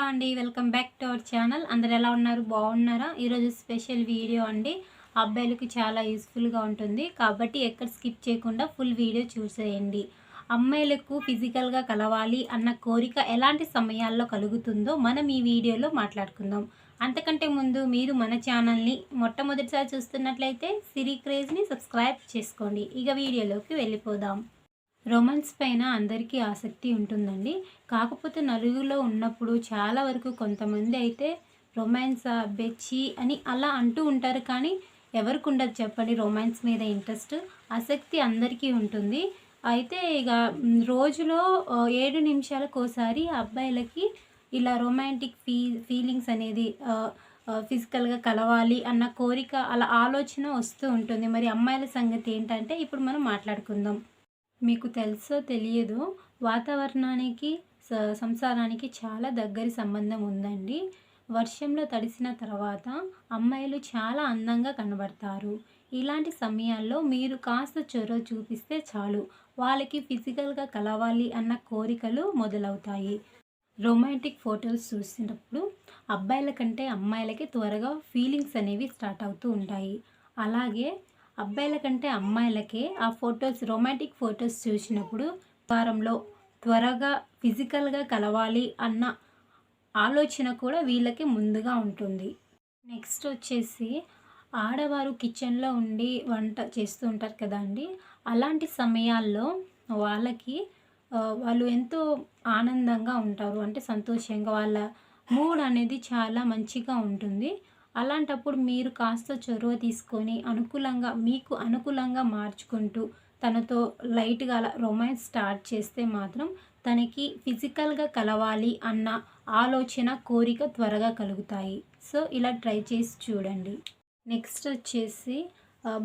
అండి, welcome back to our channel. అందరు ఎలా ఉన్నారు? బాగున్నారా? ఈరోజు స్పెషల్ వీడియో అండి. అబ్బాయిలకి చాలా యూస్ఫుల్గా ఉంటుంది కాబట్టి ఎక్కడ స్కిప్ చేయకుండా ఫుల్ వీడియో చూసేయండి. అమ్మాయిలకు ఫిజికల్గా కలవాలి అన్న కోరిక ఎలాంటి సమయాల్లో కలుగుతుందో మనం ఈ వీడియోలో మాట్లాడుకుందాం. అంతకంటే ముందు మీరు మన ఛానల్ని మొట్టమొదటిసారి చూస్తున్నట్లయితే సిరి క్రేజ్ని సబ్స్క్రైబ్ చేసుకోండి. ఇక వీడియోలోకి వెళ్ళిపోదాం. రొమాన్స్ పైన అందరికీ ఆసక్తి ఉంటుందండి. కాకపోతే నలుగురిలో ఉన్నప్పుడు చాలా వరకు కొంతమంది అయితే రొమాన్స్ బెచ్చి అని అలా అంటూ ఉంటారు. కానీ ఎవరికి ఉండదు చెప్పండి రొమాన్స్ మీద ఇంట్రెస్ట్, ఆసక్తి అందరికీ ఉంటుంది. అయితే ఇక రోజులో 7 నిమిషాలకు ఒకసారి అబ్బాయిలకి ఇలా రొమాంటిక్ ఫీలింగ్స్ అనేది ఫిజికల్గా కలవాలి అన్న కోరిక, అలా ఆలోచన వస్తూ ఉంటుంది. మరి అమ్మాయిల సంగతి ఏంటంటే ఇప్పుడు మనం మాట్లాడుకుందాం. మీకు తెలుసో తెలియదో వాతావరణానికి సంసారానికి చాలా దగ్గరి సంబంధం ఉందండి. వర్షంలో తడిసిన తర్వాత అమ్మాయిలు చాలా అందంగా కనబడతారు. ఇలాంటి సమయాల్లో మీరు కాస్త చొరవ చూపిస్తే చాలు, వాళ్ళకి ఫిజికల్గా కలవాలి అన్న కోరికలు మొదలవుతాయి. రొమాంటిక్ ఫోటోస్ చూసినప్పుడు అబ్బాయిల కంటే అమ్మాయిలకి త్వరగా ఫీలింగ్స్ అనేవి స్టార్ట్ అవుతూ ఉంటాయి. అలాగే అబ్బాయిల కంటే అమ్మాయిలకే ఆ ఫొటోస్, రొమాంటిక్ ఫొటోస్ చూసినప్పుడు వారంలో త్వరగా ఫిజికల్గా కలవాలి అన్న ఆలోచన కూడా వీళ్ళకి ముందుగా ఉంటుంది. నెక్స్ట్ వచ్చేసి ఆడవారు కిచెన్లో ఉండి వంట చేస్తూ ఉంటారు కదా అండి. అలాంటి సమయాల్లో వాళ్ళకి వాళ్ళు ఎంతో ఆనందంగా ఉంటారు, అంటే సంతోషంగా, వాళ్ళ మూడ్ అనేది చాలా మంచిగా ఉంటుంది. అలాంటప్పుడు మీరు కాస్త చొరవ తీసుకొని మీకు అనుకూలంగా మార్చుకుంటూ తనతో లైట్గా అలా రొమాన్స్ స్టార్ట్ చేస్తే మాత్రం తనకి ఫిజికల్గా కలవాలి అన్న ఆలోచన, కోరిక త్వరగా కలుగుతాయి. సో ఇలా ట్రై చేసి చూడండి. నెక్స్ట్ వచ్చేసి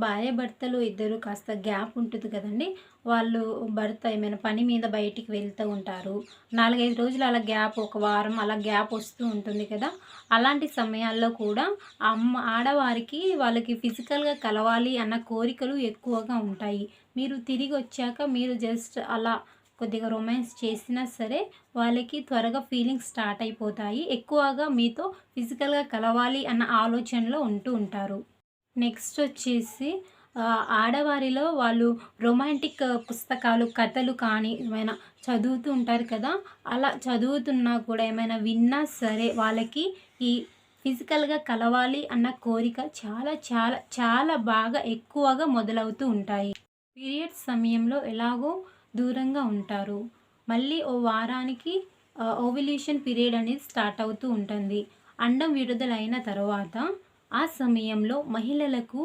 భార్యాభర్తలు ఇద్దరు కాస్త గ్యాప్ ఉంటుంది కదండి. వాళ్ళు భర్త ఏమైనా పని మీద బయటికి వెళ్తూ ఉంటారు. 4-5 రోజులు అలా గ్యాప్, ఒక వారం అలా గ్యాప్ వస్తూ ఉంటుంది కదా. అలాంటి సమయాల్లో కూడా ఆడవారికి వాళ్ళకి ఫిజికల్గా కలవాలి అన్న కోరికలు ఎక్కువగా ఉంటాయి. మీరు తిరిగి వచ్చాక మీరు జస్ట్ అలా కొద్దిగా రొమాన్స్ చేసినా సరే వాళ్ళకి త్వరగా ఫీలింగ్స్ స్టార్ట్ అయిపోతాయి. ఎక్కువగా మీతో ఫిజికల్గా కలవాలి అన్న ఆలోచనలో ఉంటూ ఉంటారు. నెక్స్ట్ వచ్చేసి ఆడవారిలో వాళ్ళు రొమాంటిక్ పుస్తకాలు, కథలు కానీ ఏమైనా చదువుతూ ఉంటారు కదా. అలా చదువుతున్నా కూడా ఏమైనా విన్నా సరే వాళ్ళకి ఈ ఫిజికల్గా కలవాలి అన్న కోరిక చాలా చాలా చాలా బాగా ఎక్కువగా మొదలవుతూ ఉంటాయి. పీరియడ్స్ సమయంలో ఎలాగో దూరంగా ఉంటారు. మళ్ళీ ఓ వారానికి ఓవ్యులేషన్ పీరియడ్ అనేది స్టార్ట్ అవుతూ ఉంటుంది. అండం విడుదలైన తర్వాత ఆ సమయంలో మహిళలకు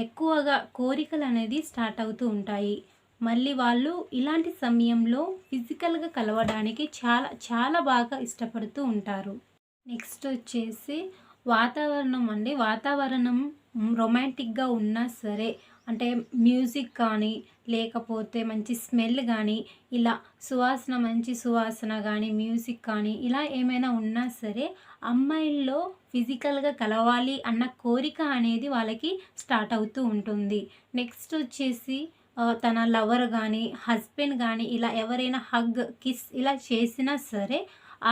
ఎక్కువగా కోరికలు అనేది స్టార్ట్ అవుతూ ఉంటాయి. మళ్ళీ వాళ్ళు ఇలాంటి సమయంలో ఫిజికల్గా కలవడానికి చాలా చాలా బాగా ఇష్టపడుతూ ఉంటారు. నెక్స్ట్ వచ్చేసి వాతావరణం అండి. వాతావరణం రొమాంటిక్గా ఉన్నా సరే, అంటే మ్యూజిక్ కానీ లేకపోతే మంచి స్మెల్ కానీ, ఇలా సువాసన, మంచి సువాసన కానీ, మ్యూజిక్ కానీ ఇలా ఏమైనా ఉన్నా సరే అమ్మాయిల్లో ఫిజికల్గా కలవాలి అన్న కోరిక అనేది వాళ్ళకి స్టార్ట్ అవుతూ ఉంటుంది. నెక్స్ట్ వచ్చేసి తన లవర్ కానీ, హస్బెండ్ కానీ ఇలా ఎవరైనా హగ్, కిస్ ఇలా చేసినా సరే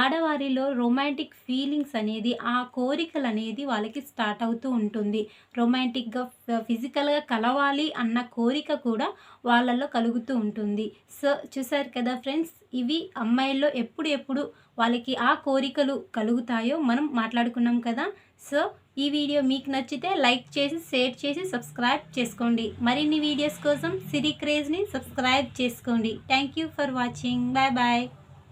ఆడవారిలో రొమాంటిక్ ఫీలింగ్స్ అనేది, ఆ కోరికలు అనేది వాళ్ళకి స్టార్ట్ అవుతూ ఉంటుంది. రొమాంటిక్గా ఫిజికల్గా కలవాలి అన్న కోరిక కూడా వాళ్ళల్లో కలుగుతూ ఉంటుంది. సో చూసారు కదా ఫ్రెండ్స్, ఇవి అమ్మాయిల్లో ఎప్పుడు వాళ్ళకి ఆ కోరికలు కలుగుతాయో మనం మాట్లాడుకున్నాం కదా. సో ఈ వీడియో మీకు నచ్చితే లైక్ చేసి, షేర్ చేసి, సబ్స్క్రైబ్ చేసుకోండి. మరిన్ని వీడియోస్ కోసం సిరి క్రేజ్ని సబ్స్క్రైబ్ చేసుకోండి. Thank you for watching. Bye bye.